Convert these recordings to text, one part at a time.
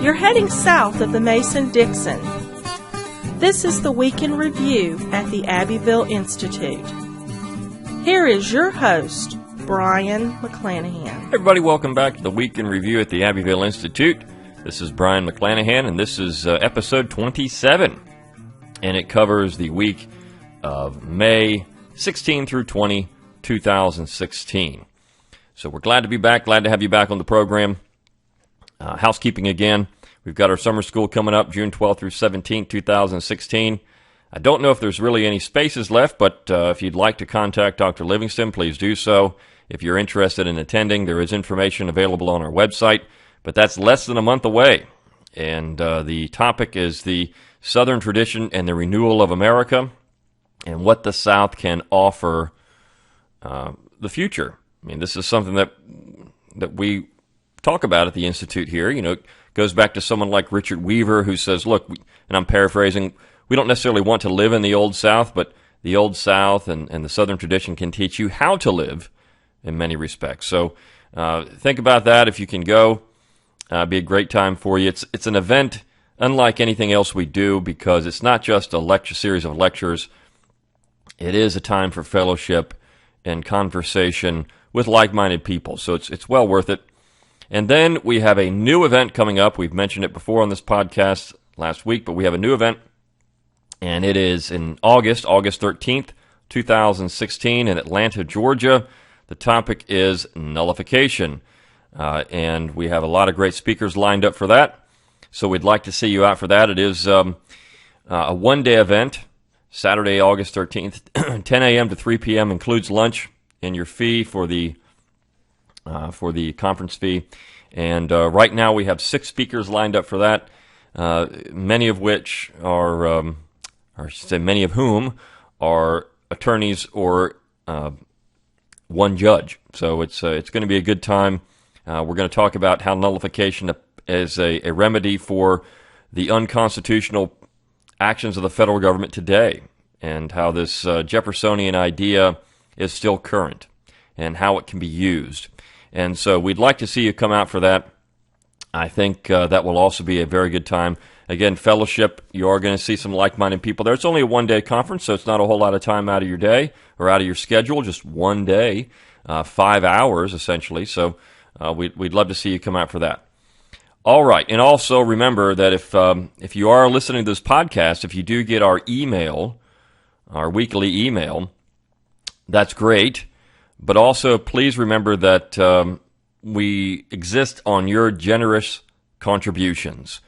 You're heading south of the Mason-Dixon. This is the Week in Review at the Abbeville Institute. Here is your host, Brian McClanahan. Hey everybody, welcome back to the Week in Review at the Abbeville Institute. This is Brian McClanahan, and this is episode 27, and it covers the week of May 16 through 20, 2016. So we're glad to be back, glad to have you back on the program. Housekeeping again, we've got our summer school coming up June 12th through 17th, 2016. I don't know if there's really any spaces left, but if you'd like to contact Dr. Livingston, please do so. If you're interested in attending, there is information available on our website, but that's less than a month away. And the topic is the Southern tradition and the renewal of America and what the South can offer the future. I mean, this is something that we talk about at the Institute here. You know, it goes back to someone like Richard Weaver, who says, look, and I'm paraphrasing, we don't necessarily want to live in the Old South, but the Old South and the Southern tradition can teach you how to live in many respects. So think about that if you can go. Be a great time for you. It's an event unlike anything else we do because it's not just a lecture series of lectures. It is a time for fellowship and conversation with like-minded people. So it's well worth it. And then we have a new event coming up. We've mentioned it before on this podcast last week, but we have a new event, and it is in August 13th, 2016 in Atlanta, Georgia. The topic is nullification, and we have a lot of great speakers lined up for that. So we'd like to see you out for that. It is a one-day event, Saturday, August 13th, 10 a.m. to 3 p.m. includes lunch in your fee for the conference fee. And right now we have 6 speakers lined up for that, many of which are, many of whom are attorneys or one judge. So it's going to be a good time. We're going to talk about how nullification is a remedy for the unconstitutional actions of the federal government today, and how this Jeffersonian idea is still current, and how it can be used. And so we'd like to see you come out for that. I think that will also be a very good time. Again, fellowship, you are going to see some like-minded people there. It's only a one-day conference, so it's not a whole lot of time out of your day or out of your schedule, just one day, 5 hours essentially. So we'd love to see you come out for that. All right, and also remember that if you are listening to this podcast, if you do get our email, our weekly email, that's great. But also, please remember that we exist on your generous contributions.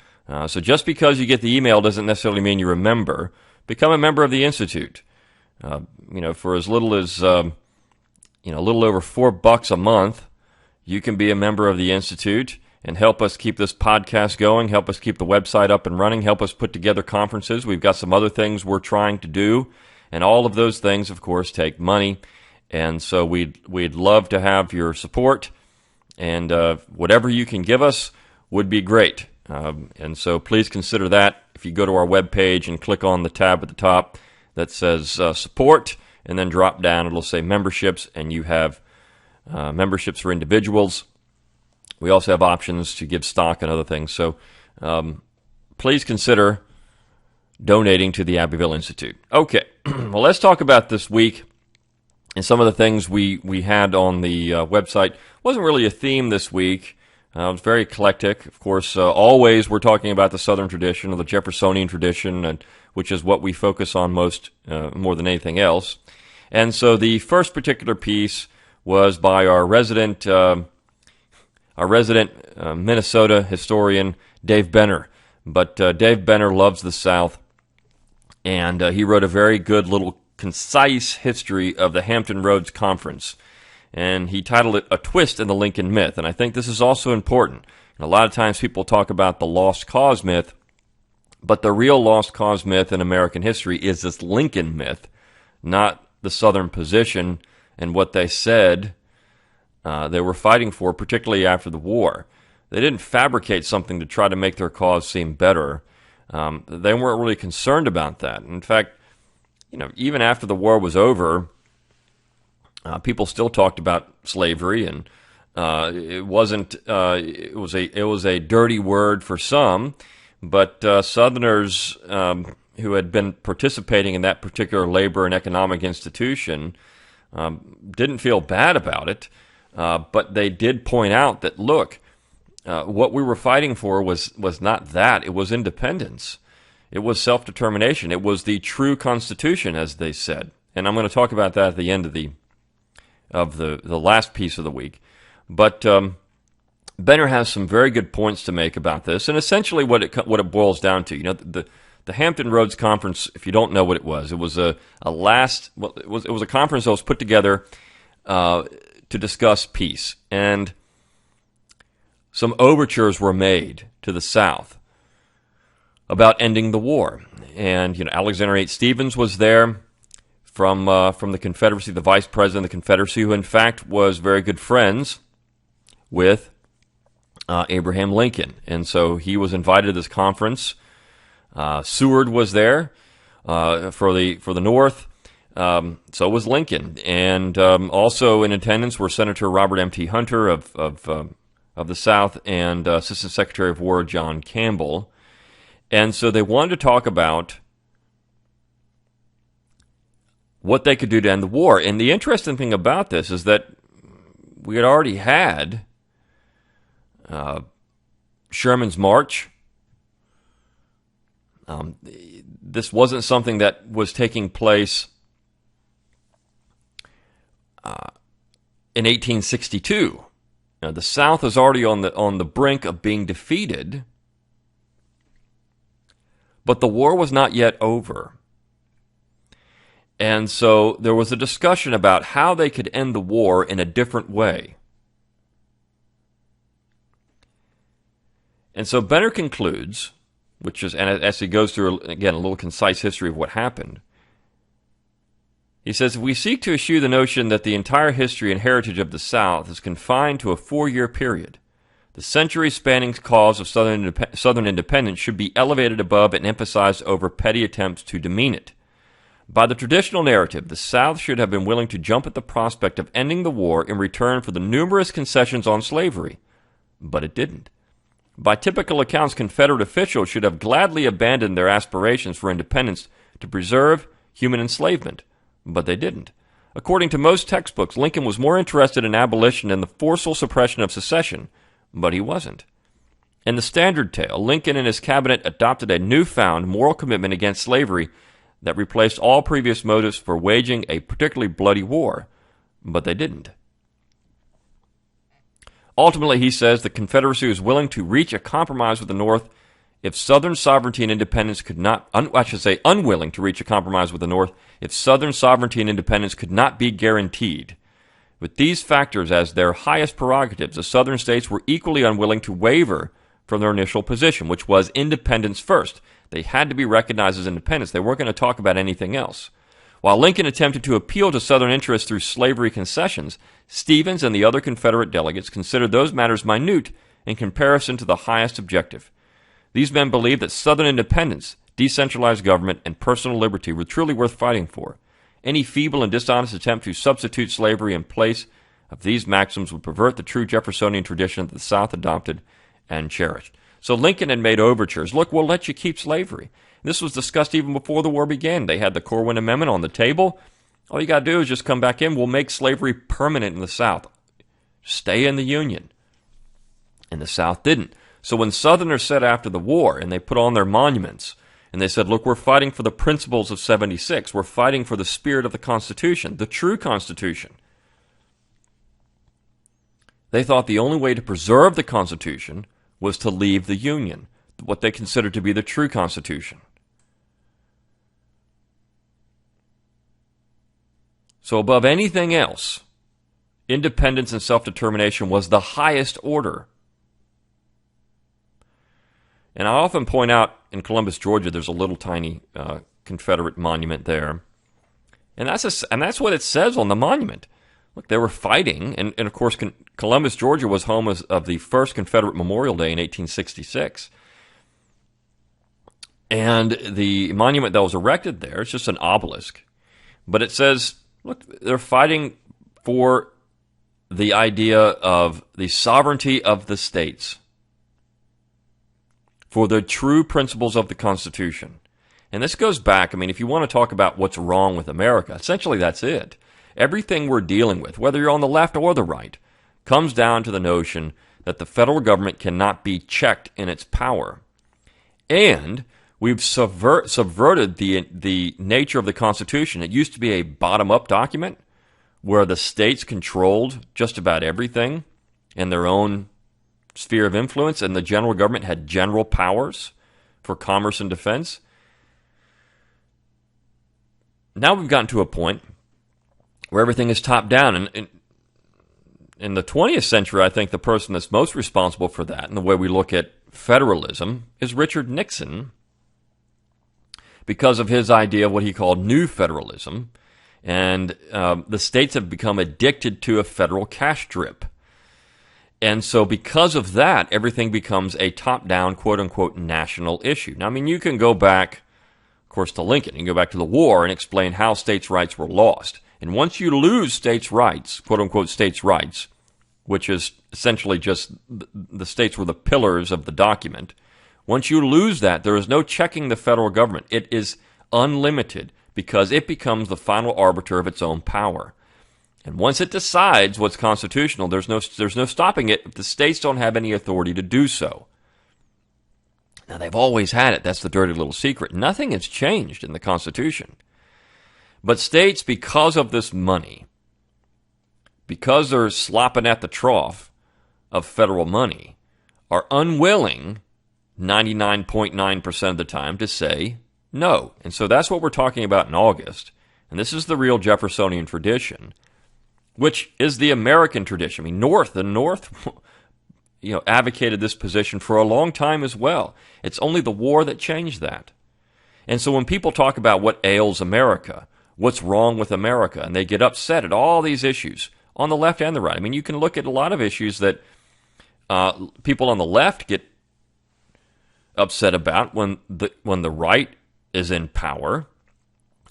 So just because you get the email doesn't necessarily mean you're a member. Become a member of the Institute. For as little as a little over $4 a month, you can be a member of the Institute and help us keep this podcast going, help us keep the website up and running, help us put together conferences. We've got some other things we're trying to do, and all of those things, of course, take money. And so we'd love to have your support, and whatever you can give us would be great. And so please consider that. If you go to our webpage and click on the tab at the top that says support, and then drop down, it'll say memberships, and you have memberships for individuals. We also have options to give stock and other things. So please consider donating to the Abbeville Institute. Okay, well, let's talk about this week. And some of the things we had on the website wasn't really a theme this week. It was very eclectic. Of course, always we're talking about the Southern tradition or the Jeffersonian tradition, which is what we focus on most, more than anything else. And so the first particular piece was by our resident Minnesota historian, Dave Benner. But Dave Benner loves the South, and he wrote a very good little concise history of the Hampton Roads Conference, and he titled it A Twist in the Lincoln Myth. And I think this is also important. And a lot of times people talk about the lost cause myth, but the real lost cause myth in American history is this Lincoln myth, not the Southern position and what they said they were fighting for, particularly after the war. They didn't fabricate something to try to make their cause seem better. They weren't really concerned about that. In fact, even after the war was over, people still talked about slavery and It wasn't. It was a dirty word for some, but Southerners who had been participating in that particular labor and economic institution didn't feel bad about it, but they did point out that, look, what we were fighting for was not that. It was independence. It was self-determination. It was the true Constitution, as they said. And I'm going to talk about that at the end of the last piece of the week. But Benner has some very good points to make about this, and essentially what it boils down to. You know, the Hampton Roads Conference, if you don't know what it was a conference that was put together to discuss peace, and some overtures were made to the South about ending the war. And Alexander H. Stephens was there from the Confederacy, the vice president of the Confederacy, who in fact was very good friends with Abraham Lincoln, and so he was invited to this conference. Seward was there for the North. So was Lincoln, and also in attendance were Senator Robert M.T. Hunter of the South and Assistant Secretary of War John Campbell. And so they wanted to talk about what they could do to end the war. And the interesting thing about this is that we had already had Sherman's March. This wasn't something that was taking place in 1862. Now, the South is already on the brink of being defeated, but the war was not yet over. And so there was a discussion about how they could end the war in a different way. And so Benner concludes, and as he goes through, again, a little concise history of what happened, he says, if we seek to eschew the notion that the entire history and heritage of the South is confined to a 4-year period, the century-spanning cause of Southern independence should be elevated above and emphasized over petty attempts to demean it. By the traditional narrative, the South should have been willing to jump at the prospect of ending the war in return for the numerous concessions on slavery, but it didn't. By typical accounts, Confederate officials should have gladly abandoned their aspirations for independence to preserve human enslavement, but they didn't. According to most textbooks, Lincoln was more interested in abolition than the forceful suppression of secession, but he wasn't. In the Standard Tale, Lincoln and his cabinet adopted a newfound moral commitment against slavery that replaced all previous motives for waging a particularly bloody war, but they didn't. Ultimately, he says, the Confederacy was willing to reach a compromise with the North if Southern sovereignty and independence could not, unwilling to reach a compromise with the North if Southern sovereignty and independence could not be guaranteed. With these factors as their highest prerogatives, the Southern states were equally unwilling to waver from their initial position, which was independence first. They had to be recognized as independents. They weren't going to talk about anything else. While Lincoln attempted to appeal to Southern interests through slavery concessions, Stephens and the other Confederate delegates considered those matters minute in comparison to the highest objective. These men believed that Southern independence, decentralized government, and personal liberty were truly worth fighting for. Any feeble and dishonest attempt to substitute slavery in place of these maxims would pervert the true Jeffersonian tradition that the South adopted and cherished. So Lincoln had made overtures. Look, we'll let you keep slavery. This was discussed even before the war began. They had the Corwin Amendment on the table. All you got to do is just come back in. We'll make slavery permanent in the South. Stay in the Union. And the South didn't. So when Southerners said after the war, and they put on their monuments, and they said, look, we're fighting for the principles of 76. We're fighting for the spirit of the Constitution, the true Constitution. They thought the only way to preserve the Constitution was to leave the Union, what they considered to be the true Constitution. So above anything else, independence and self-determination was the highest order. And I often point out in Columbus, Georgia, there's a little tiny Confederate monument there. And that's what it says on the monument. Look, they were fighting, and of course Columbus, Georgia was home of the first Confederate Memorial Day in 1866. And the monument that was erected there, it's just an obelisk. But it says, look, they're fighting for the idea of the sovereignty of the states for the true principles of the Constitution. And this goes back, if you want to talk about what's wrong with America, essentially that's it. Everything we're dealing with, whether you're on the left or the right, comes down to the notion that the federal government cannot be checked in its power. And we've subverted the nature of the Constitution. It used to be a bottom-up document where the states controlled just about everything in their own sphere of influence, and the general government had general powers for commerce and defense. Now we've gotten to a point where everything is top-down. And in the 20th century, I think the person that's most responsible for that, and the way we look at federalism, is Richard Nixon, because of his idea of what he called new federalism. And the states have become addicted to a federal cash drip. And so because of that, everything becomes a top-down, quote-unquote, national issue. Now, you can go back, of course, to Lincoln. You can go back to the war and explain how states' rights were lost. And once you lose states' rights, quote-unquote, states' rights, which is essentially just the states were the pillars of the document, once you lose that, there is no checking the federal government. It is unlimited, because it becomes the final arbiter of its own power. And once it decides what's constitutional, there's no stopping it if the states don't have any authority to do so. Now, they've always had it. That's the dirty little secret. Nothing has changed in the Constitution. But states, because of this money, because they're slopping at the trough of federal money, are unwilling 99.9% of the time to say no. And so that's what we're talking about in August. And this is the real Jeffersonian tradition, which is the American tradition. The North advocated this position for a long time as well. It's only the war that changed that. And so when people talk about what ails America, what's wrong with America, and they get upset at all these issues on the left and the right. You can look at a lot of issues that people on the left get upset about when the right is in power.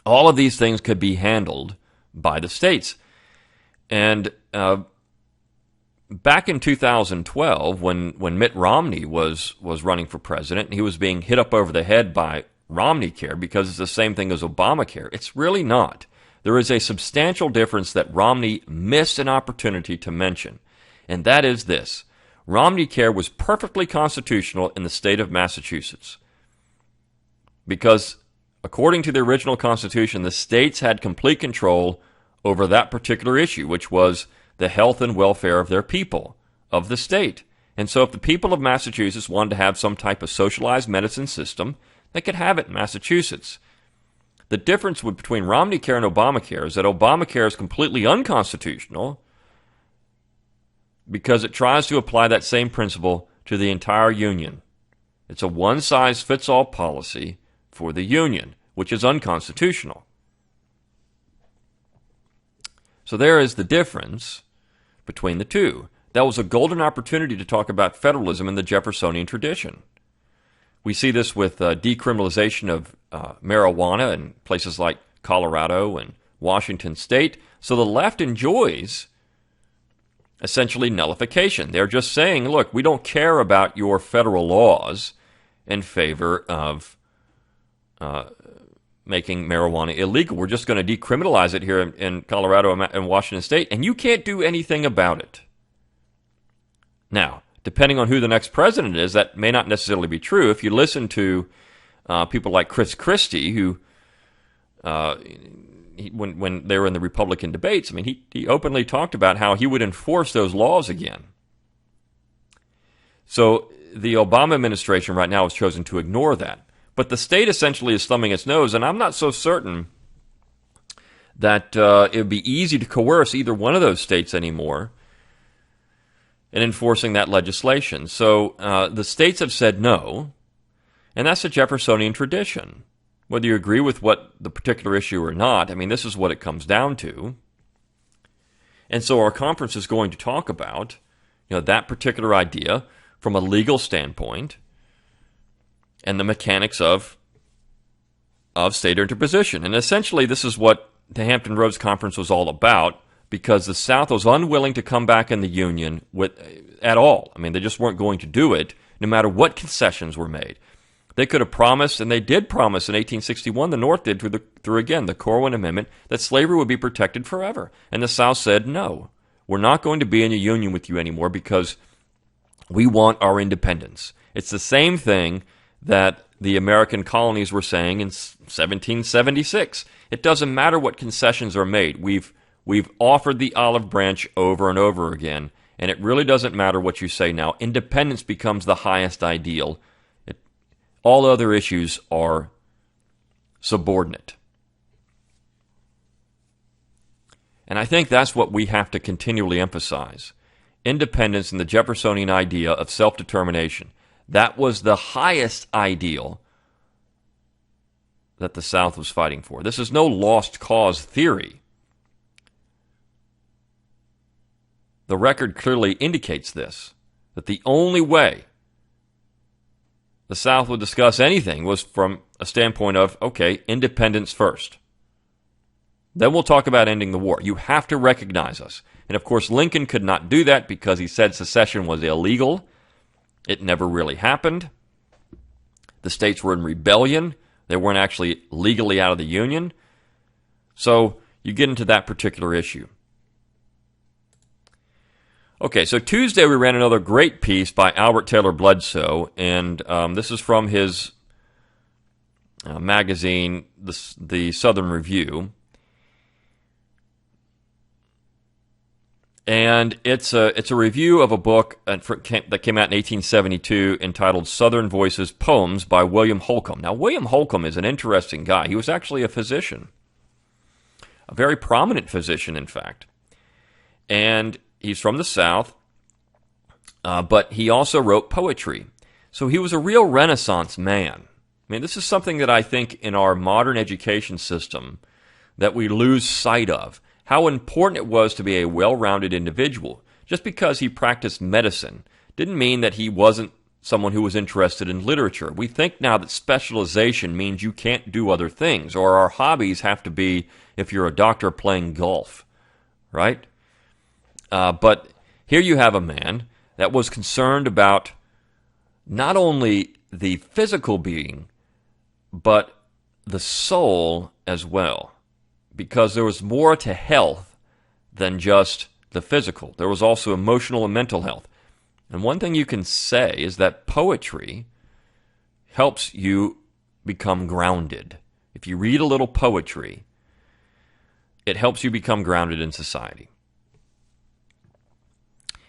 All of these things could be handled by the states. And back in 2012, when Mitt Romney was running for president, and he was being hit up over the head by Romneycare because it's the same thing as Obamacare. It's really not. There is a substantial difference that Romney missed an opportunity to mention, and that is this. Romneycare was perfectly constitutional in the state of Massachusetts because, according to the original Constitution, the states had complete control over that particular issue, which was the health and welfare of their people, of the state. And so if the people of Massachusetts wanted to have some type of socialized medicine system, they could have it in Massachusetts. The difference between Romneycare and Obamacare is that Obamacare is completely unconstitutional because it tries to apply that same principle to the entire union. It's a one-size-fits-all policy for the union, which is unconstitutional. So there is the difference between the two. That was a golden opportunity to talk about federalism in the Jeffersonian tradition. We see this with decriminalization of marijuana in places like Colorado and Washington State. So the left enjoys essentially nullification. They're just saying, look, we don't care about your federal laws in favor of making marijuana illegal. We're just going to decriminalize it here in Colorado and Washington State, and you can't do anything about it. Now, depending on who the next president is, that may not necessarily be true. If you listen to people like Chris Christie, who, when they were in the Republican debates, he openly talked about how he would enforce those laws again. So the Obama administration right now has chosen to ignore that. But the state essentially is thumbing its nose, and I'm not so certain that it would be easy to coerce either one of those states anymore in enforcing that legislation. So the states have said no, and that's a Jeffersonian tradition. Whether you agree with what the particular issue or not, this is what it comes down to. And so our conference is going to talk about that particular idea from a legal standpoint and the mechanics of state interposition. And essentially this is what the Hampton Roads Conference was all about because the South was unwilling to come back in the Union at all. I mean, they just weren't going to do it, no matter what concessions were made. They could have promised, and they did promise in 1861, the North did through again, the Corwin Amendment, that slavery would be protected forever. And the South said, no, we're not going to be in a union with you anymore because we want our independence. It's the same thing that the American colonies were saying in 1776. It doesn't matter what concessions are made. We've offered the olive branch over and over again, and it really doesn't matter what you say now. Independence becomes the highest ideal. All other issues are subordinate. And I think that's what we have to continually emphasize. Independence and the Jeffersonian idea of self-determination. That was the highest ideal that the South was fighting for. This is no lost cause theory. The record clearly indicates this, that the only way the South would discuss anything was from a standpoint of, okay, independence first. Then we'll talk about ending the war. You have to recognize us. And of course, Lincoln could not do that because he said secession was illegal. It never really happened. The states were in rebellion. They weren't actually legally out of the Union. So you get into that particular issue. Okay, so Tuesday we ran another great piece by Albert Taylor Bledsoe, and this is from his magazine, the Southern Review. And it's a review of a book that came out in 1872 entitled Southern Voices Poems by William Holcomb. Now, William Holcomb is an interesting guy. He was actually a physician, a very prominent physician, in fact. And he's from the South, but he also wrote poetry. So he was a real Renaissance man. I mean, this is something that I think in our modern education system that we lose sight of. How important it was to be a well-rounded individual. Just because he practiced medicine didn't mean that he wasn't someone who was interested in literature. We think now that specialization means you can't do other things, or our hobbies have to be, if you're a doctor, playing golf, right? But here you have a man that was concerned about not only the physical being, but the soul as well. Because there was more to health than just the physical. There was also emotional and mental health. And one thing you can say is that poetry helps you become grounded. If you read a little poetry, it helps you become grounded in society.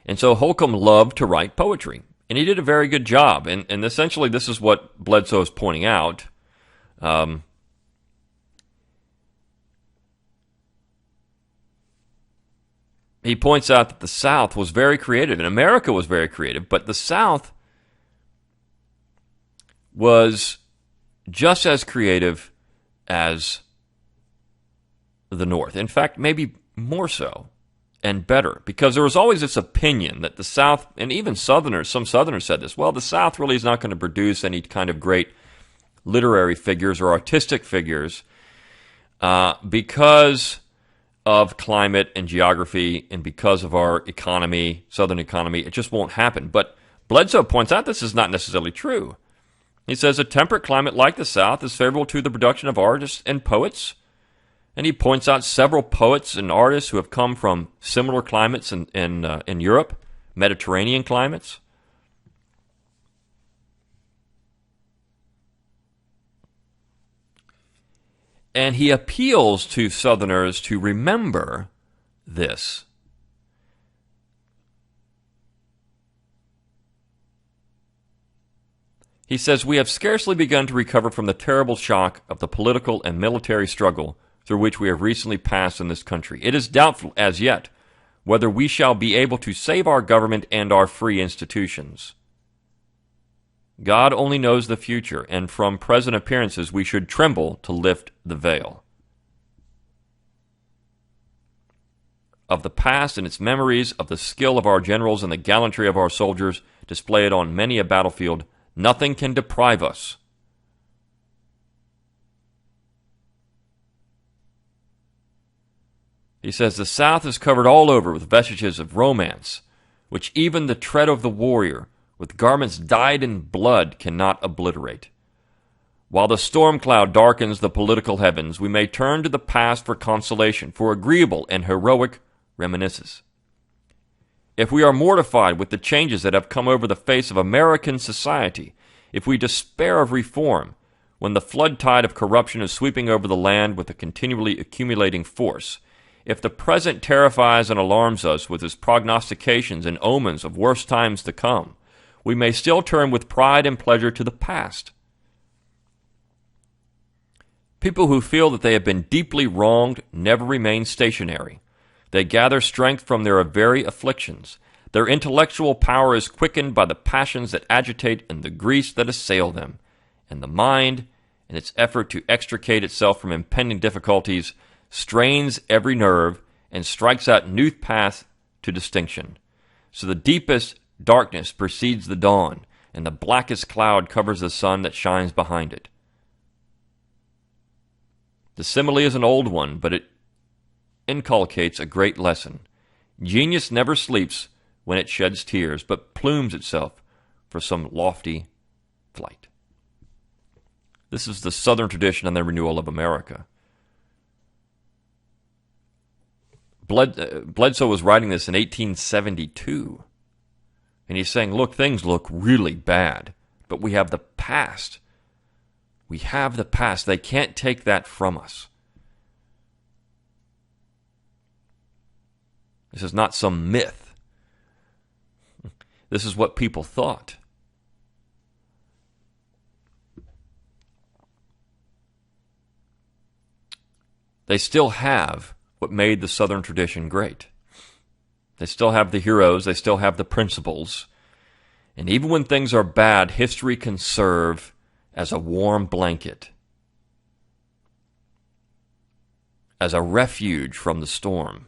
And so Holcomb loved to write poetry, and he did a very good job. And essentially this is what Bledsoe is pointing out. He points out that the South was very creative, and America was very creative, but the South was just as creative as the North. In fact, maybe more so and better, because there was always this opinion that the South, and even Southerners, some Southerners said this, well, the South really is not going to produce any kind of great literary figures or artistic figures because of climate and geography and because of our economy, Southern economy. It just won't happen. But Bledsoe points out this is not necessarily true. He says a temperate climate like the South is favorable to the production of artists and poets. And he points out several poets and artists who have come from similar climates in Europe, Mediterranean climates. And he appeals to Southerners to remember this. He says, we have scarcely begun to recover from the terrible shock of the political and military struggle through which we have recently passed in this country. It is doubtful, as yet, whether we shall be able to save our government and our free institutions. God only knows the future, and from present appearances we should tremble to lift the veil. Of the past and its memories, of the skill of our generals and the gallantry of our soldiers, displayed on many a battlefield, nothing can deprive us. He says, the South is covered all over with vestiges of romance, which even the tread of the warrior, with garments dyed in blood, cannot obliterate. While the storm cloud darkens the political heavens, we may turn to the past for consolation, for agreeable and heroic reminiscences. If we are mortified with the changes that have come over the face of American society, if we despair of reform, when the flood tide of corruption is sweeping over the land with a continually accumulating force, if the present terrifies and alarms us with its prognostications and omens of worse times to come, we may still turn with pride and pleasure to the past. People who feel that they have been deeply wronged never remain stationary. They gather strength from their very afflictions. Their intellectual power is quickened by the passions that agitate and the griefs that assail them. And the mind, in its effort to extricate itself from impending difficulties, strains every nerve and strikes out new paths to distinction. So the deepest darkness precedes the dawn, and the blackest cloud covers the sun that shines behind it. The simile is an old one, but it inculcates a great lesson. Genius never sleeps when it sheds tears, but plumes itself for some lofty flight. This is the Southern tradition on the renewal of America. Bledsoe was writing this in 1872, and he's saying, look, things look really bad, but we have the past. We have the past. They can't take that from us. This is not some myth. This is what people thought. They still have what made the Southern tradition great. They still have the heroes. They still have the principles. And even when things are bad, history can serve as a warm blanket, as a refuge from the storm.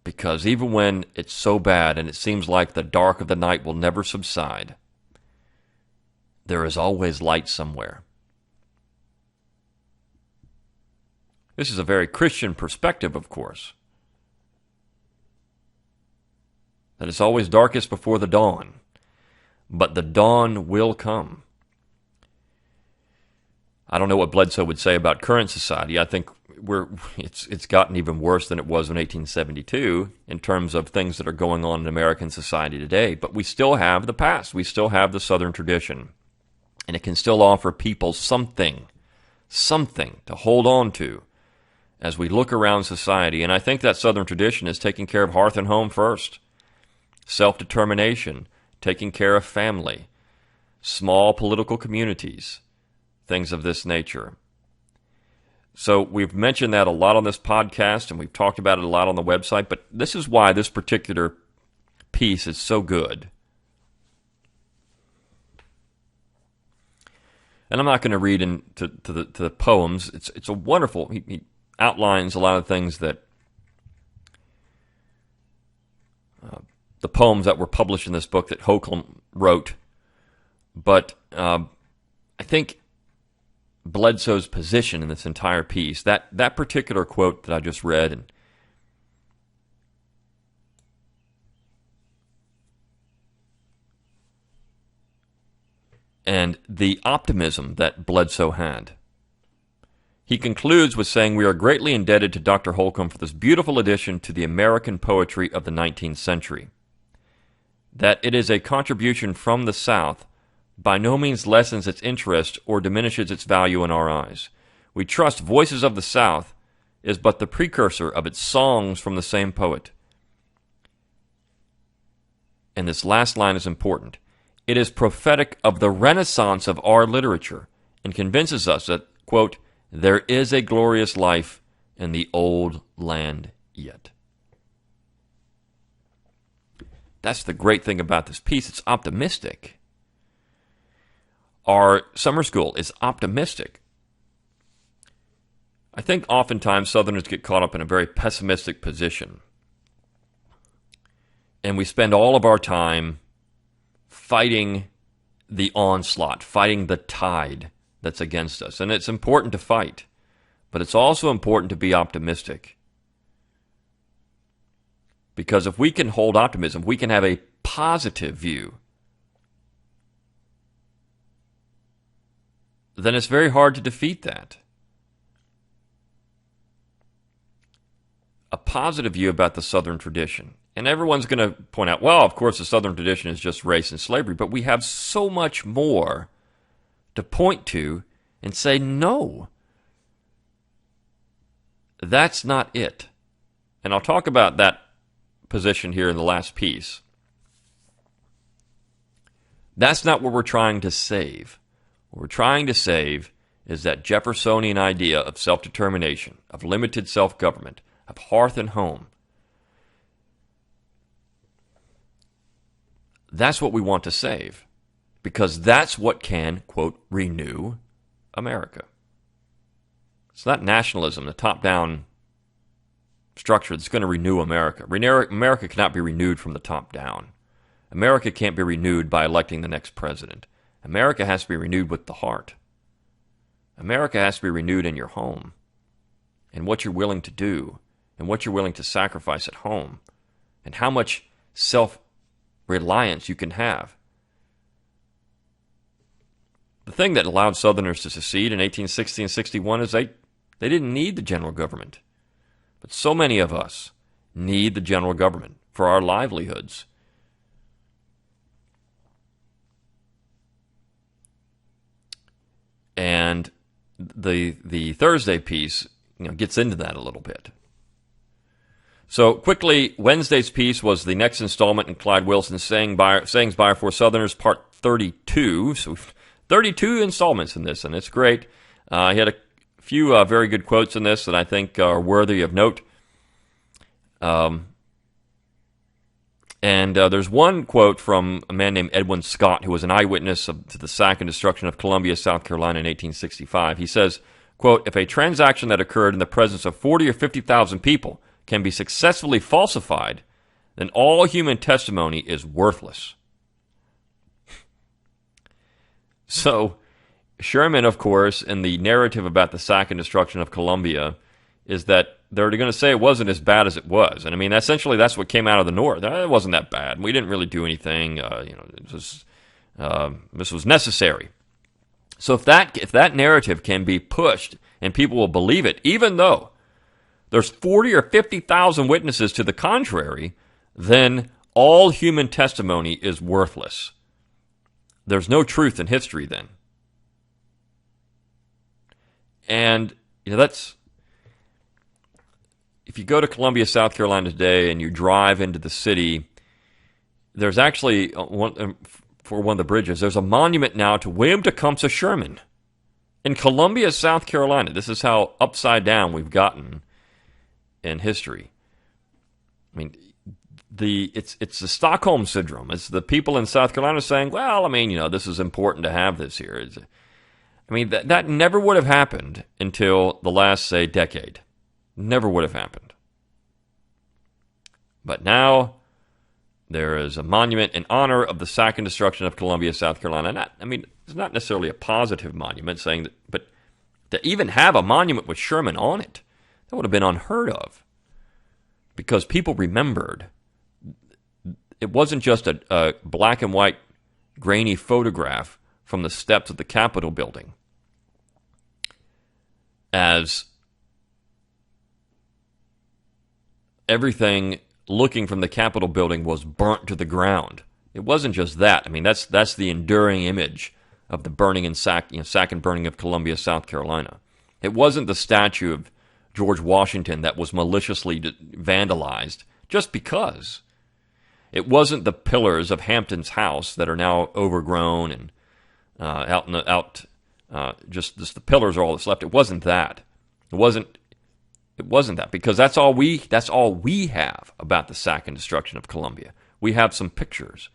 Because even when it's so bad and it seems like the dark of the night will never subside, there is always light somewhere. This is a very Christian perspective, of course. That it's always darkest before the dawn, but the dawn will come. I don't know what Bledsoe would say about current society. I think it's gotten even worse than it was in 1872 in terms of things that are going on in American society today. But we still have the past. We still have the Southern tradition. And it can still offer people something to hold on to as we look around society. And I think that Southern tradition is taking care of hearth and home first. Self-determination, taking care of family, small political communities, things of this nature. So we've mentioned that a lot on this podcast, and we've talked about it a lot on the website, but this is why this particular piece is so good. And I'm not going to read into the poems. It's a wonderful, he outlines a lot of things that the poems that were published in this book that Holcomb wrote. But I think Bledsoe's position in this entire piece, that particular quote that I just read, and the optimism that Bledsoe had. He concludes with saying, "We are greatly indebted to Dr. Holcomb for this beautiful addition to the American poetry of the 19th century. That it is a contribution from the South by no means lessens its interest or diminishes its value in our eyes. We trust Voices of the South is but the precursor of its songs from the same poet." And this last line is important. "It is prophetic of the renaissance of our literature and convinces us that, quote, there is a glorious life in the old land yet." That's the great thing about this piece. It's optimistic. Our summer school is optimistic. I think oftentimes Southerners get caught up in a very pessimistic position. And we spend all of our time fighting the onslaught, fighting the tide that's against us. And it's important to fight, but it's also important to be optimistic. Because if we can hold optimism, we can have a positive view, then it's very hard to defeat that. A positive view about the Southern tradition. And everyone's going to point out, well, of course, the Southern tradition is just race and slavery, but we have so much more to point to and say, no, that's not it. And I'll talk about that position here in the last piece. That's not what we're trying to save. What we're trying to save is that Jeffersonian idea of self-determination, of limited self-government, of hearth and home. That's what we want to save, because that's what can, quote, renew America. It's not nationalism, the top-down structure that's going to renew America. America cannot be renewed from the top down. America can't be renewed by electing the next president. America has to be renewed with the heart. America has to be renewed in your home, and what you're willing to do, and what you're willing to sacrifice at home, and how much self-reliance you can have. The thing that allowed Southerners to secede in 1860 and 61 is they didn't need the general government. But so many of us need the general government for our livelihoods. And the Thursday piece, gets into that a little bit. So quickly, Wednesday's piece was the next installment in Clyde Wilson's Sayings by or for Southerners, part 32. So 32 installments in this, and it's great. He had a few very good quotes in this that I think are worthy of note. And there's one quote from a man named Edwin Scott, who was an eyewitness to the sack and destruction of Columbia, South Carolina in 1865. He says, quote, "If a transaction that occurred in the presence of 40 or 50,000 people can be successfully falsified, then all human testimony is worthless." So, Sherman, of course, in the narrative about the sack and destruction of Columbia, is that they're going to say it wasn't as bad as it was. And I mean, essentially, that's what came out of the North. It wasn't that bad. We didn't really do anything. This was necessary. So if that narrative can be pushed and people will believe it, even though there's 40 or 50,000 witnesses to the contrary, then all human testimony is worthless. There's no truth in history then. And that's, if you go to Columbia, South Carolina today and you drive into the city, there's actually, for one of the bridges, there's a monument now to William Tecumseh Sherman in Columbia, South Carolina. This is how upside down we've gotten in history. I mean, it's the Stockholm Syndrome. It's the people in South Carolina saying, well, I mean, this is important to have this here. I mean, that never would have happened until the last, say, decade. Never would have happened. But now there is a monument in honor of the sack and destruction of Columbia, South Carolina. It's not necessarily a positive monument saying that, but to even have a monument with Sherman on it, that would have been unheard of. Because people remembered. It wasn't just a black and white grainy photograph from the steps of the Capitol building, as everything looking from the Capitol building was burnt to the ground. It wasn't just that. I mean, that's the enduring image of the burning and sack and burning of Columbia, South Carolina. It wasn't the statue of George Washington that was maliciously vandalized just because. It wasn't the pillars of Hampton's house that are now overgrown and just the pillars are all that's left. It wasn't that. It wasn't that, because that's all we have about the sack and destruction of Columbia. We have some pictures.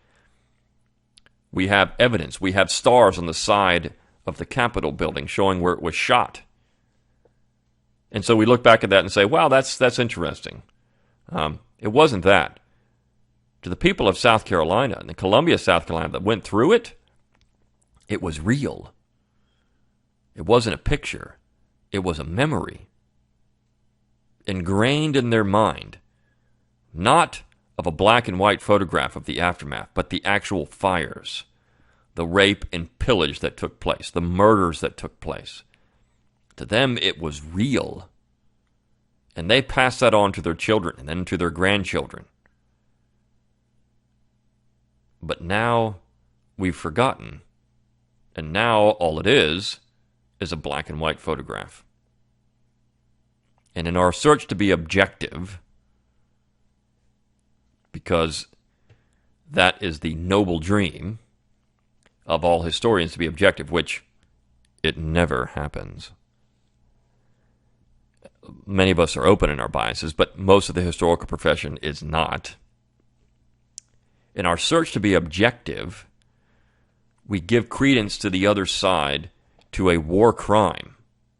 We have evidence. We have stars on the side of the Capitol building showing where it was shot. And so we look back at that and say, wow, that's interesting. It wasn't that. To the people of South Carolina and the Columbia, South Carolina that went through it, it was real. It wasn't a picture. It was a memory ingrained in their mind, not of a black and white photograph of the aftermath, but the actual fires, the rape and pillage that took place, the murders that took place. To them, it was real. And they passed that on to their children and then to their grandchildren. But now we've forgotten. And now all it is a black and white photograph. And in our search to be objective, because that is the noble dream of all historians to be objective, which it never happens. Many of us are open in our biases, but most of the historical profession is not. In our search to be objective, we give credence to the other side to a war crime.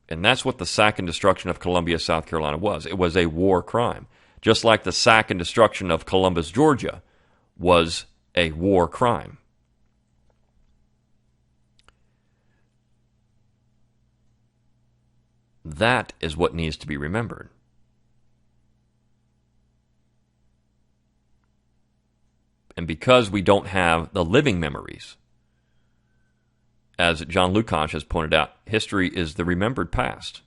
And that's what the sack and destruction of Columbia, South Carolina was. It was a war crime. Just like the sack and destruction of Columbus, Georgia was a war crime. That is what needs to be remembered. And because we don't have the living memories, as John Lukács has pointed out, history is the remembered past.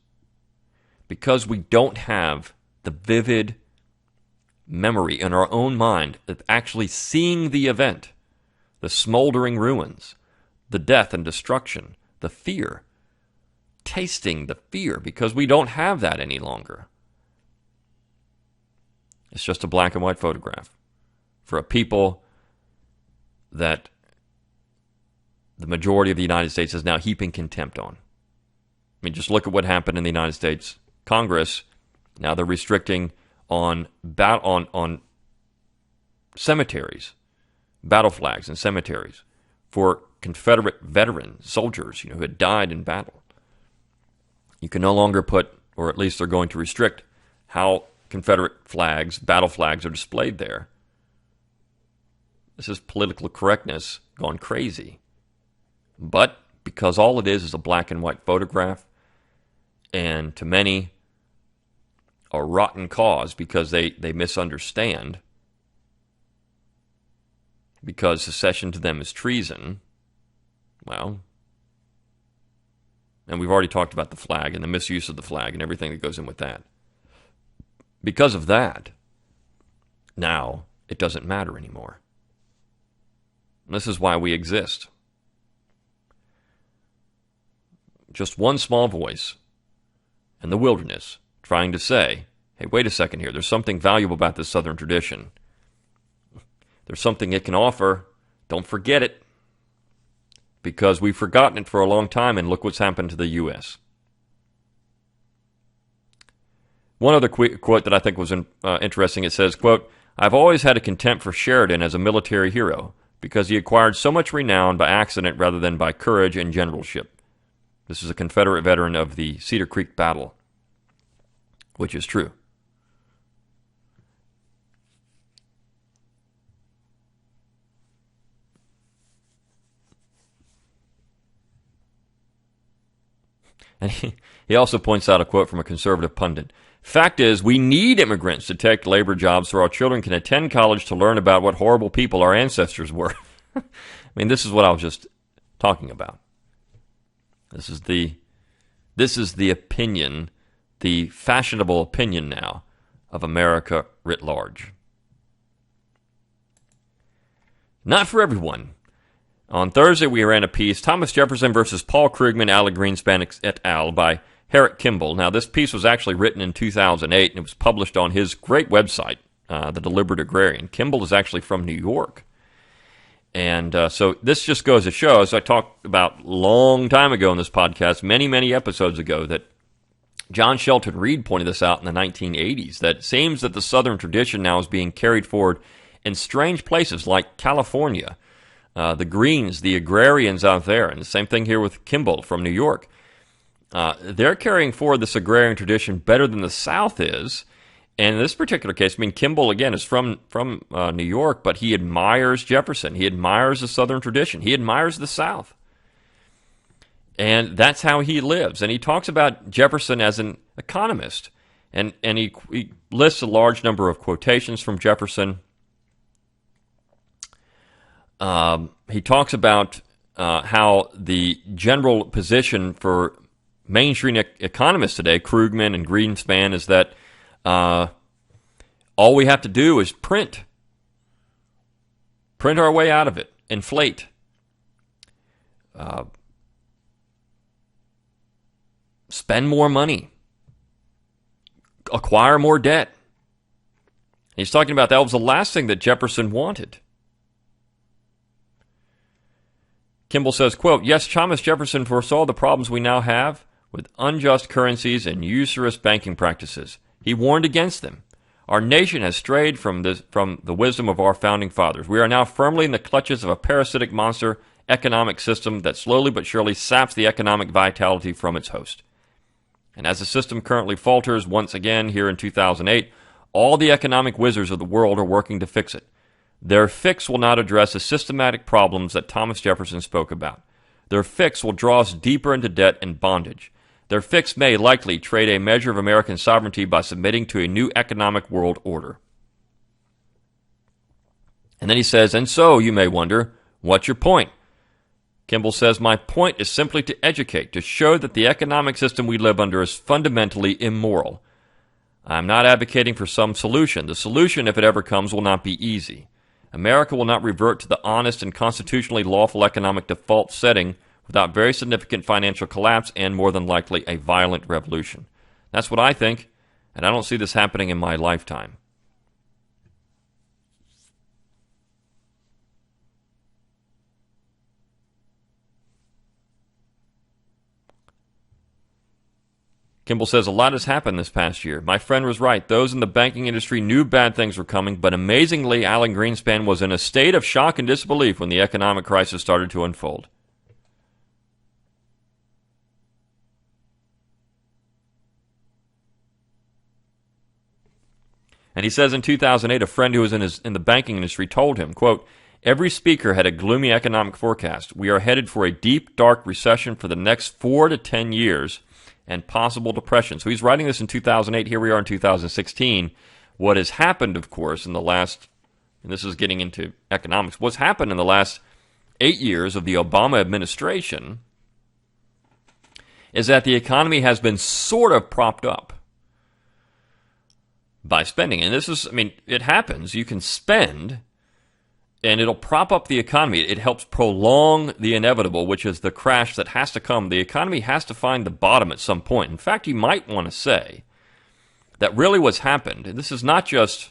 Because we don't have the vivid memory in our own mind of actually seeing the event, the smoldering ruins, the death and destruction, the fear, tasting the fear, because we don't have that any longer. It's just a black and white photograph for a people that the majority of the United States is now heaping contempt on. I mean, just look at what happened in the United States Congress. Now they're restricting on cemeteries, battle flags and cemeteries for Confederate veteran soldiers, who had died in battle. You can no longer put, or at least they're going to restrict, how Confederate flags, battle flags, are displayed there. This is political correctness gone crazy. But because all it is a black and white photograph, and to many a rotten cause because they misunderstand, because secession to them is treason, well, and we've already talked about the flag and the misuse of the flag and everything that goes in with that. Because of that, now it doesn't matter anymore. And this is why we exist. Just one small voice in the wilderness trying to say, hey, wait a second here, there's something valuable about this Southern tradition. There's something it can offer. Don't forget it. Because we've forgotten it for a long time, and look what's happened to the U.S. One other quote that I think was interesting, it says, quote, I've always had a contempt for Sheridan as a military hero because he acquired so much renown by accident rather than by courage and generalship. This is a Confederate veteran of the Cedar Creek Battle, which is true. And he also points out a quote from a conservative pundit. Fact is, we need immigrants to take labor jobs so our children can attend college to learn about what horrible people our ancestors were. I mean, this is what I was just talking about. This is the opinion, the fashionable opinion now of America writ large. Not for everyone. On Thursday, we ran a piece, Thomas Jefferson versus Paul Krugman, Alec Greenspan et al. By Herrick Kimball. Now, this piece was actually written in 2008, and it was published on his great website, The Deliberate Agrarian. Kimball is actually from New York. And so this just goes to show, as I talked about a long time ago in this podcast, many, many episodes ago, that John Shelton Reed pointed this out in the 1980s, that it seems that the Southern tradition now is being carried forward in strange places like California. The Greens, the agrarians out there, and the same thing here with Kimball from New York. They're carrying forward this agrarian tradition better than the South is. And in this particular case, I mean, Kimball, again, is from New York, but he admires Jefferson. He admires the Southern tradition. He admires the South. And that's how he lives. And he talks about Jefferson as an economist. And he lists a large number of quotations from Jefferson. he talks about how the general position for mainstream economists today, Krugman and Greenspan, is that all we have to do is print our way out of it, inflate, spend more money, acquire more debt. He's talking about that was the last thing that Jefferson wanted. Kimball says, quote, "Yes, Thomas Jefferson foresaw the problems we now have with unjust currencies and usurious banking practices. He warned against them. Our nation has strayed from the wisdom of our founding fathers. We are now firmly in the clutches of a parasitic monster economic system that slowly but surely saps the economic vitality from its host. And as the system currently falters once again here in 2008, all the economic wizards of the world are working to fix it. Their fix will not address the systematic problems that Thomas Jefferson spoke about. Their fix will draw us deeper into debt and bondage. Their fix may likely trade a measure of American sovereignty by submitting to a new economic world order." And then he says, "And so, you may wonder, what's your point?" Kimball says, "My point is simply to educate, to show that the economic system we live under is fundamentally immoral. I'm not advocating for some solution. The solution, if it ever comes, will not be easy. America will not revert to the honest and constitutionally lawful economic default setting without very significant financial collapse and, more than likely, a violent revolution. That's what I think, and I don't see this happening in my lifetime." Kimball says, "A lot has happened this past year. My friend was right. Those in the banking industry knew bad things were coming, but amazingly, Alan Greenspan was in a state of shock and disbelief when the economic crisis started to unfold." And he says in 2008, a friend who was in the banking industry told him, quote, "Every speaker had a gloomy economic forecast. We are headed for a deep, dark recession for the next 4 to 10 years. And possible depression." So he's writing this in 2008. Here we are in 2016. What has happened, of course, in the last, and this is getting into economics, what's happened in the last 8 years of the Obama administration is that the economy has been sort of propped up by spending. And this is, I mean, it happens. You can spend, and it'll prop up the economy. It helps prolong the inevitable, which is the crash that has to come. The economy has to find the bottom at some point. In fact, you might want to say that really what's happened, and this is not just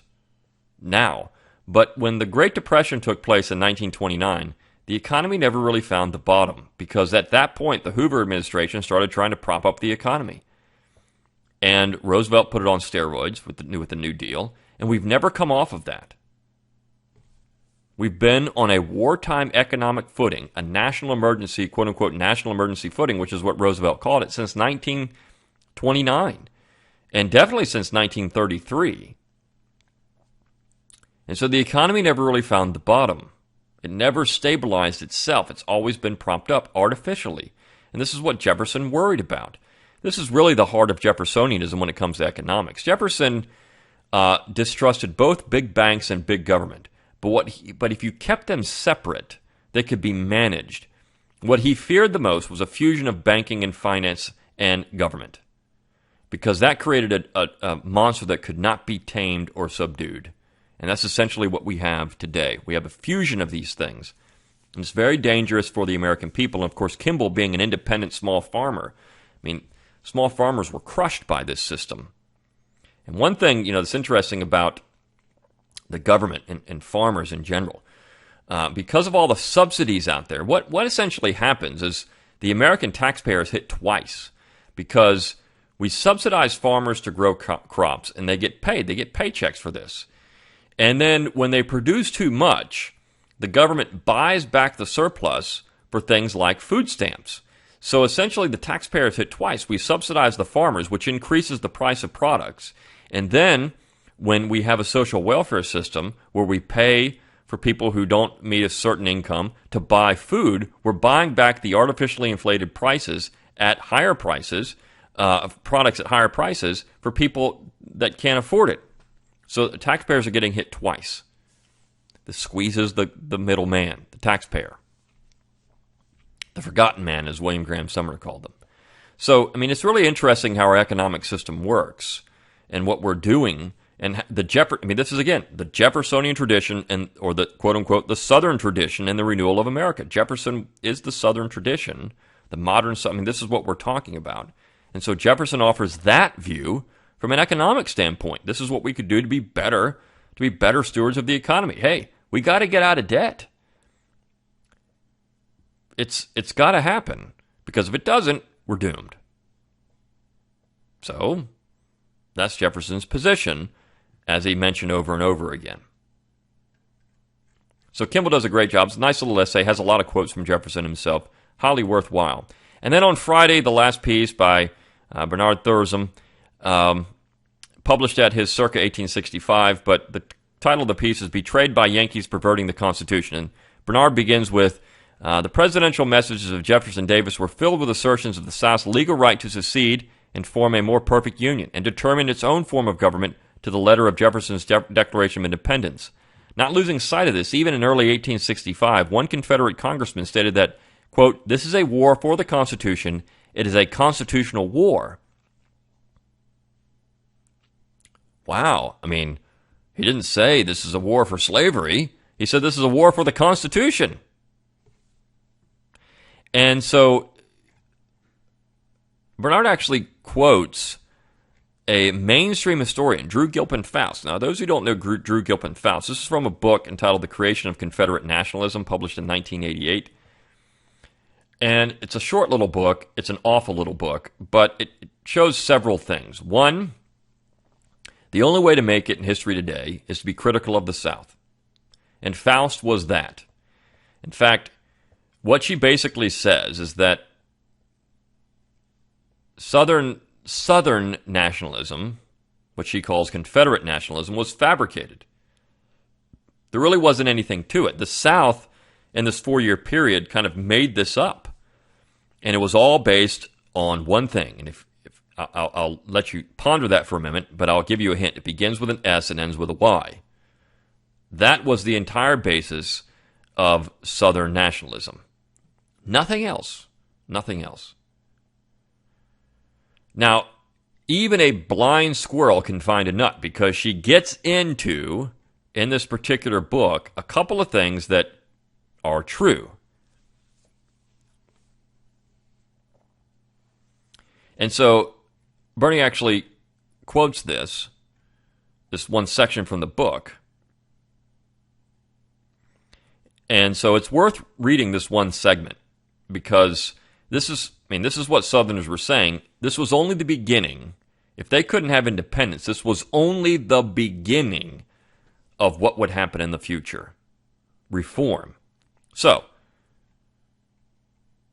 now, but when the Great Depression took place in 1929, the economy never really found the bottom, because at that point, the Hoover administration started trying to prop up the economy. And Roosevelt put it on steroids with the New Deal, and we've never come off of that. We've been on a wartime economic footing, a national emergency, quote-unquote, national emergency footing, which is what Roosevelt called it, since 1929, and definitely since 1933. And so the economy never really found the bottom. It never stabilized itself. It's always been propped up artificially. And this is what Jefferson worried about. This is really the heart of Jeffersonianism when it comes to economics. Jefferson distrusted both big banks and big government. But if you kept them separate, they could be managed. What he feared the most was a fusion of banking and finance and government, because that created a monster that could not be tamed or subdued. And that's essentially what we have today. We have a fusion of these things. And it's very dangerous for the American people. And of course, Kimball being an independent small farmer, I mean, small farmers were crushed by this system. And one thing, that's interesting about the government and farmers in general, because of all the subsidies out there, what essentially happens is the American taxpayer is hit twice, because we subsidize farmers to grow crops, and they get paid. They get paychecks for this. And then when they produce too much, the government buys back the surplus for things like food stamps. So essentially the taxpayer is hit twice. We subsidize the farmers, which increases the price of products. And then when we have a social welfare system where we pay for people who don't meet a certain income to buy food, we're buying back the artificially inflated prices at higher prices, of products at higher prices for people that can't afford it. So the taxpayers are getting hit twice. This squeezes the middleman. The taxpayer. The forgotten man, as William Graham Sumner called them. So, I mean, it's really interesting how our economic system works and what we're doing. And this is, again, the Jeffersonian tradition or the quote-unquote the Southern tradition and the renewal of America. Jefferson is the Southern tradition, the modern, this is what we're talking about. And so Jefferson offers that view from an economic standpoint. This is what we could do to be better stewards of the economy. Hey, we got to get out of debt. It's got to happen, because if it doesn't, we're doomed. So that's Jefferson's position, as he mentioned over and over again. So Kimball does a great job. It's a nice little essay, has a lot of quotes from Jefferson himself, highly worthwhile. And then on Friday, the last piece by Bernard Thursam, published at his circa 1865, but the title of the piece is Betrayed by Yankees Perverting the Constitution. And Bernard begins with, the presidential messages of Jefferson Davis were filled with assertions of the South's legal right to secede and form a more perfect union, and determine its own form of government to the letter of Jefferson's Declaration of Independence. Not losing sight of this, even in early 1865, one Confederate congressman stated that, quote, "This is a war for the Constitution. It is a constitutional war." Wow. I mean, he didn't say this is a war for slavery. He said this is a war for the Constitution. And so Bernard actually quotes a mainstream historian, Drew Gilpin Faust. Now, those who don't know Drew Gilpin Faust, this is from a book entitled The Creation of Confederate Nationalism, published in 1988. And it's a short little book. It's an awful little book, but it shows several things. One, the only way to make it in history today is to be critical of the South. And Faust was that. In fact, what she basically says is that Southern nationalism, what she calls Confederate nationalism, was fabricated. There really wasn't anything to it. The South, in this 4-year period, kind of made this up. And it was all based on one thing. And if I'll let you ponder that for a minute, but I'll give you a hint. It begins with an S and ends with a Y. That was the entire basis of Southern nationalism. Nothing else. Nothing else. Now, even a blind squirrel can find a nut, because she gets into, in this particular book, a couple of things that are true. And so Bernie actually quotes this one section from the book. And so it's worth reading this one segment, because this is what Southerners were saying. This was only the beginning. If they couldn't have independence, this was only the beginning of what would happen in the future. Reform. So,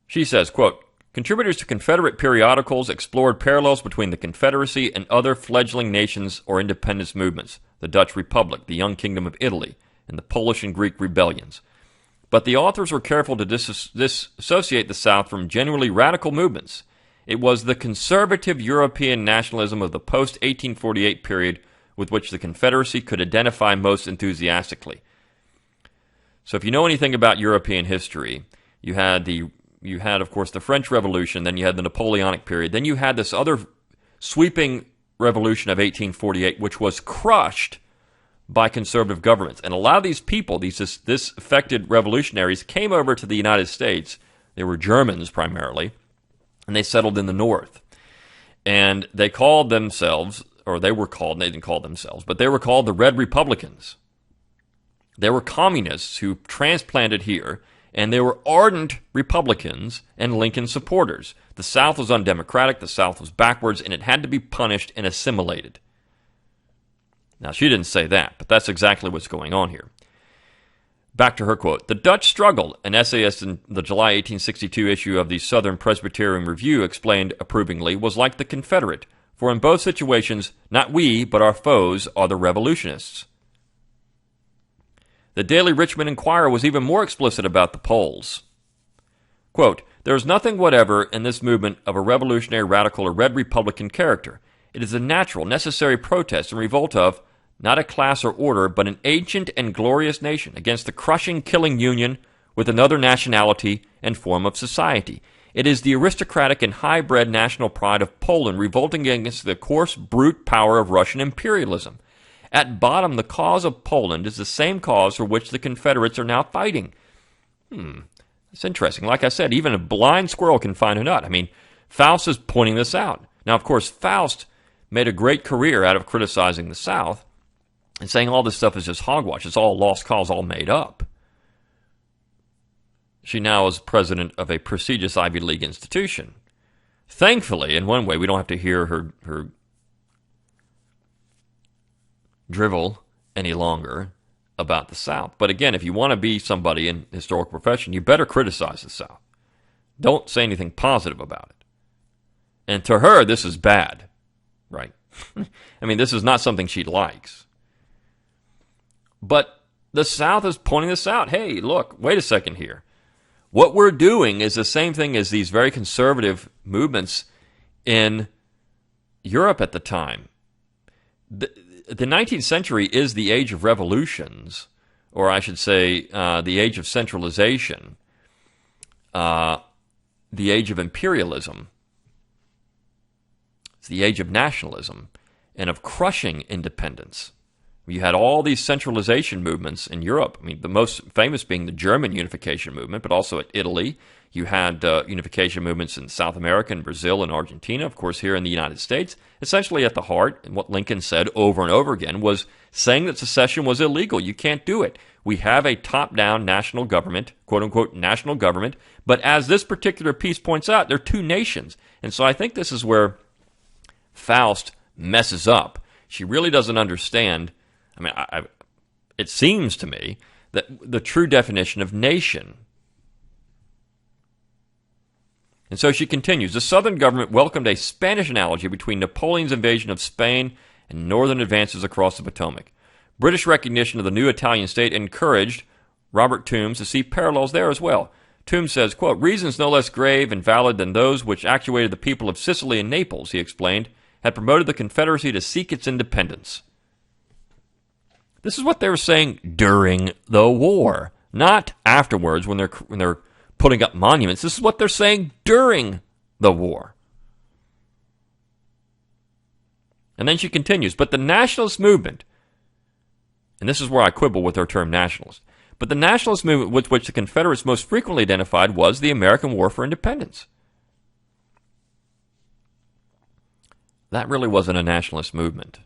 she says, quote, "Contributors to Confederate periodicals explored parallels between the Confederacy and other fledgling nations or independence movements, the Dutch Republic, the Young Kingdom of Italy, and the Polish and Greek rebellions. But the authors were careful to disassociate the South from genuinely radical movements. It was the conservative European nationalism of the post-1848 period with which the Confederacy could identify most enthusiastically." So if you know anything about European history, you had, of course, the French Revolution, then you had the Napoleonic period, then you had this other sweeping revolution of 1848, which was crushed by conservative governments. And a lot of these people, this affected revolutionaries, came over to the United States. They were Germans primarily, and they settled in the North. And they called themselves, or they didn't call themselves, but they were called the Red Republicans. They were communists who transplanted here, and they were ardent Republicans and Lincoln supporters. The South was undemocratic, the South was backwards, and it had to be punished and assimilated. Now, she didn't say that, but that's exactly what's going on here. Back to her quote. "The Dutch struggle," an essayist in the July 1862 issue of the Southern Presbyterian Review explained approvingly, "was like the Confederate, for in both situations, not we, but our foes are the revolutionists." The Daily Richmond Enquirer was even more explicit about the Poles. Quote, "There is nothing whatever in this movement of a revolutionary, radical, or red Republican character. It is a natural, necessary protest and revolt of, not a class or order, but an ancient and glorious nation against the crushing, killing union with another nationality and form of society. It is the aristocratic and high-bred national pride of Poland revolting against the coarse, brute power of Russian imperialism. At bottom, the cause of Poland is the same cause for which the Confederates are now fighting. It's interesting. Like I said, even a blind squirrel can find a nut. I mean, Faust is pointing this out. Now, of course, Faust made a great career out of criticizing the South and saying all this stuff is just hogwash. It's all lost cause, all made up. She now is president of a prestigious Ivy League institution. Thankfully, in one way, we don't have to hear her drivel any longer about the South. But again, if you want to be somebody in the historical profession, you better criticize the South. Don't say anything positive about it. And to her, this is bad, right? I mean, this is not something she likes. But the South is pointing this out. Hey, look, wait a second here. What we're doing is the same thing as these very conservative movements in Europe at the time. The 19th century is the age of revolutions, or I should say the age of centralization, the age of imperialism. It's the age of nationalism and of crushing independence. You had all these centralization movements in Europe. I mean, the most famous being the German unification movement, but also at Italy. You had unification movements in South America and Brazil and Argentina. Of course, here in the United States, essentially at the heart, and what Lincoln said over and over again, was saying that secession was illegal. You can't do it. We have a top-down national government, quote-unquote national government, but as this particular piece points out, there are two nations. And so I think this is where Faust messes up. She really doesn't understand. I mean, it seems to me that the true definition of nation. And so she continues, the Southern government welcomed a Spanish analogy between Napoleon's invasion of Spain and northern advances across the Potomac. British recognition of the new Italian state encouraged Robert Toombs to see parallels there as well. Toombs says, quote, reasons no less grave and valid than those which actuated the people of Sicily and Naples, he explained, had promoted the Confederacy to seek its independence. This is what they were saying during the war, not afterwards when they're putting up monuments. This is what they're saying during the war. And then she continues, but the nationalist movement, and this is where I quibble with her term nationalist, but the nationalist movement with which the Confederates most frequently identified was the American War for Independence. That really wasn't a nationalist movement.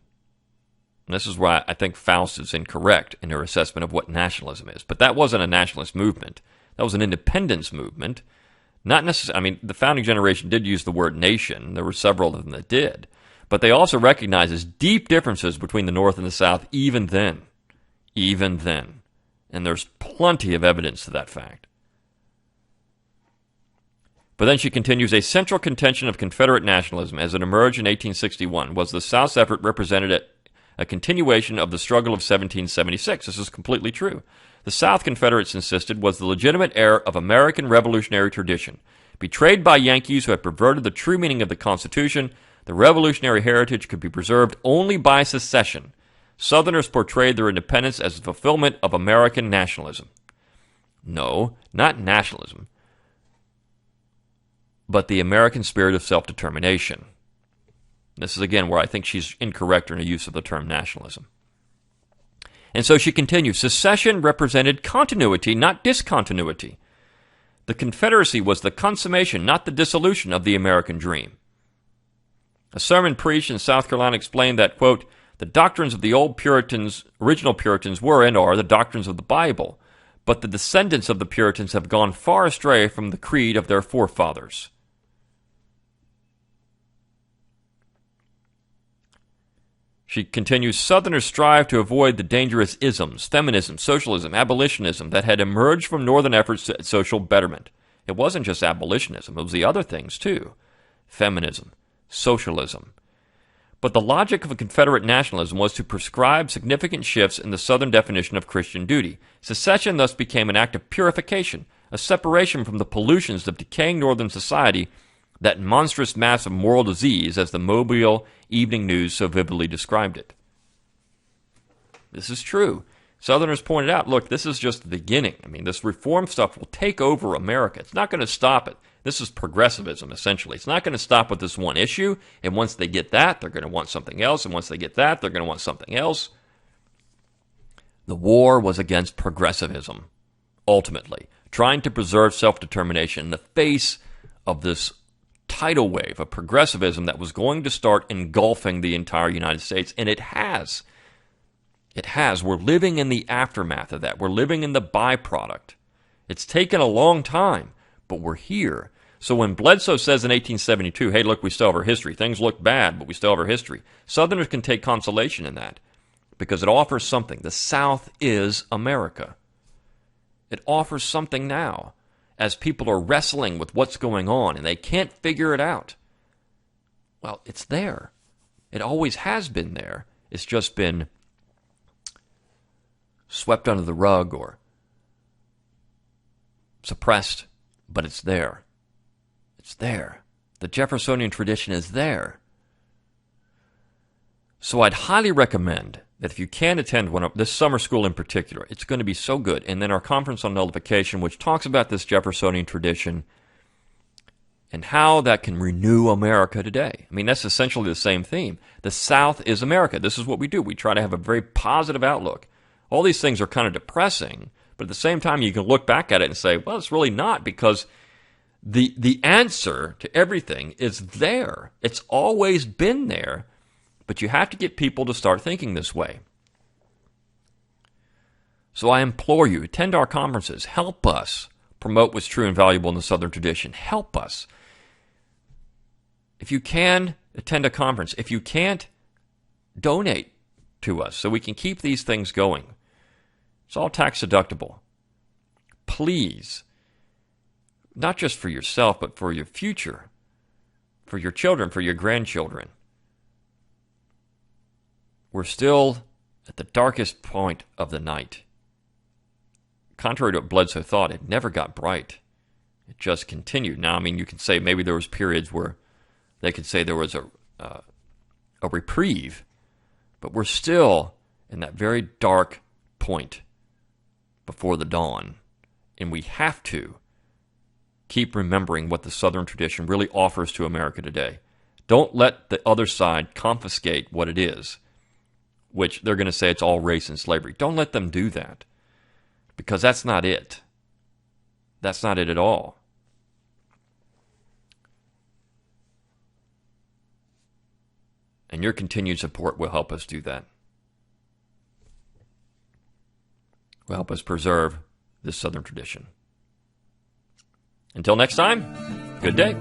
And this is why I think Faust is incorrect in her assessment of what nationalism is. But that wasn't a nationalist movement. That was an independence movement. Not necessarily. I mean, the founding generation did use the word nation. There were several of them that did. But they also recognized deep differences between the North and the South even then. Even then. And there's plenty of evidence to that fact. But then she continues, a central contention of Confederate nationalism as it emerged in 1861 was the South's effort represented a continuation of the struggle of 1776. This is completely true. The South, Confederates insisted, was the legitimate heir of American revolutionary tradition. Betrayed by Yankees who had perverted the true meaning of the Constitution, the revolutionary heritage could be preserved only by secession. Southerners portrayed their independence as the fulfillment of American nationalism. No, not nationalism, but the American spirit of self-determination. This is, again, where I think she's incorrect in her use of the term nationalism. And so she continues, secession represented continuity, not discontinuity. The Confederacy was the consummation, not the dissolution of the American dream. A sermon preached in South Carolina explained that, quote, the doctrines of the old Puritans, original Puritans, were and are the doctrines of the Bible, but the descendants of the Puritans have gone far astray from the creed of their forefathers. She continues, Southerners strive to avoid the dangerous isms, feminism, socialism, abolitionism that had emerged from Northern efforts at social betterment. It wasn't just abolitionism, it was the other things too. Feminism, socialism. But the logic of a Confederate nationalism was to prescribe significant shifts in the Southern definition of Christian duty. Secession thus became an act of purification, a separation from the pollutions of decaying Northern society, that monstrous mass of moral disease, as the Mobile Evening News so vividly described it. This is true. Southerners pointed out, look, this is just the beginning. I mean, this reform stuff will take over America. It's not going to stop it. This is progressivism, essentially. It's not going to stop with this one issue, and once they get that, they're going to want something else, and once they get that, they're going to want something else. The war was against progressivism, ultimately, trying to preserve self-determination in the face of this tidal wave of progressivism that was going to start engulfing the entire United States, and it has. It has. We're living in the aftermath of that. We're living in the byproduct. It's taken a long time, but we're here. So when Bledsoe says in 1872, hey, look, we still have our history. Things look bad, but we still have our history. Southerners can take consolation in that because it offers something. The South is America. It offers something now as people are wrestling with what's going on and they can't figure it out. Well, it's there. It always has been there. It's just been swept under the rug or suppressed, but it's there. It's there. The Jeffersonian tradition is there. So I'd highly recommend that if you can attend one of this summer school in particular, it's going to be so good. And then our conference on nullification, which talks about this Jeffersonian tradition and how that can renew America today. I mean, that's essentially the same theme. The South is America. This is what we do. We try to have a very positive outlook. All these things are kind of depressing, but at the same time, you can look back at it and say, well, it's really not, because the answer to everything is there. It's always been there, but you have to get people to start thinking this way. So I implore you, attend our conferences. Help us promote what's true and valuable in the Southern tradition. Help us. If you can, attend a conference. If you can't, donate to us so we can keep these things going. It's all tax deductible. Please, not just for yourself, but for your future, for your children, for your grandchildren. We're still at the darkest point of the night. Contrary to what Bledsoe thought, it never got bright. It just continued. Now, I mean, you could say maybe there was periods where they could say there was a reprieve, but we're still in that very dark point before the dawn, and we have to keep remembering what the Southern tradition really offers to America today. Don't let the other side confiscate what it is, which they're going to say it's all race and slavery. Don't let them do that, because that's not it. That's not it at all. And your continued support will help us do that. Will help us preserve this Southern tradition. Until next time, good day.